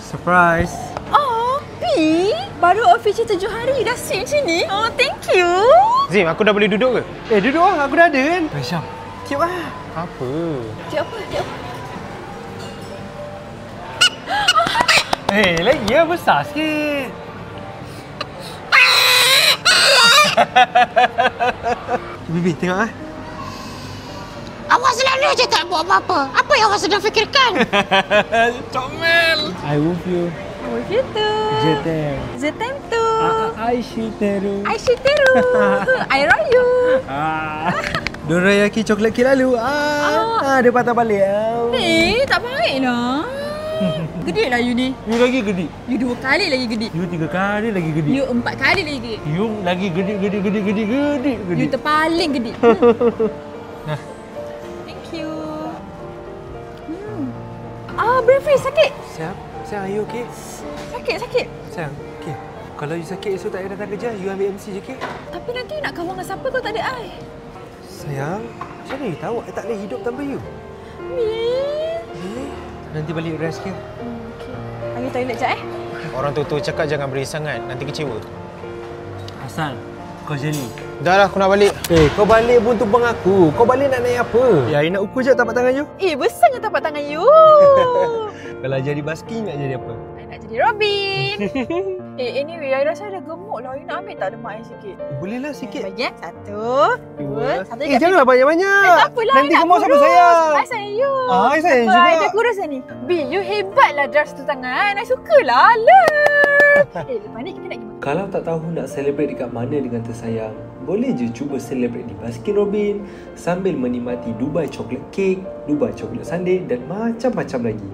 Surprise. Oh, B, baru official 7 hari dah sweet macam ni. Oh, thank you. Zim, aku dah boleh duduk ke? Duduk lah. Aku dah ada kan. Syam, tiup lah. Apa? Tiup apa? Tiup apa? Lagi lah. Besar sikit. Bibi, tengok lah. Awak selalu je tak buat apa-apa. Apa yang awak sedang fikirkan? Comel. I love you. I love you too. Jetem. Zetem too. Aishiteru. Aishiteru. I rayu. Dorayaki coklat ki lalu. Dia patah balik. Tak baik lah. Gede lah you ni. You lagi gede. You 2 kali lagi gede. You 3 kali lagi gede. You 4 kali lagi gede. You lagi gede. You terpaling gede. Thank you. Brain freeze sakit. Sayang, are you okay? Sakit. Sayang, okay. Kalau you sakit esok tak payah datang kerja, you ambil MC je, okay? Tapi nanti nak kawan dengan siapa kalau tak ada I? Sayang, macam mana you tahu I tak boleh hidup tanpa you? Min. Nanti balik rest, okay? Okay. Pergi toilet sekejap Orang tua-tua cakap jangan beri sangat, nanti kecewa. Asal, kau jeli. Dah lah, aku nak balik. Kau balik pun tumpang aku. Kau balik nak naik apa? Ya, I nak ukur je tapak tangan you. Besarnya tapak tangan you. Kalau jadi basking, nak jadi apa? I nak jadi Robin. Anyway, I rasa ada gemuk lah. You nak ambil tak lemak I sikit? Boleh lah sikit. Bagi 1, 2, 1 Janganlah banyak-banyak. tak apalah. Nanti I nak gemuk siapa kurus. sayang? I sayang you. I sayang juga. I dah kurus dah ni. B, you hebat lah dress tu tangan. I sukalah. Love. Lepas ni kita nak pergi. Kalau tak tahu nak celebrate dekat mana dengan tersayang, boleh je cuba celebrate di Baskin Robin sambil menikmati Dubai Chocolate Cake, Dubai Chocolate Sundae dan macam-macam lagi.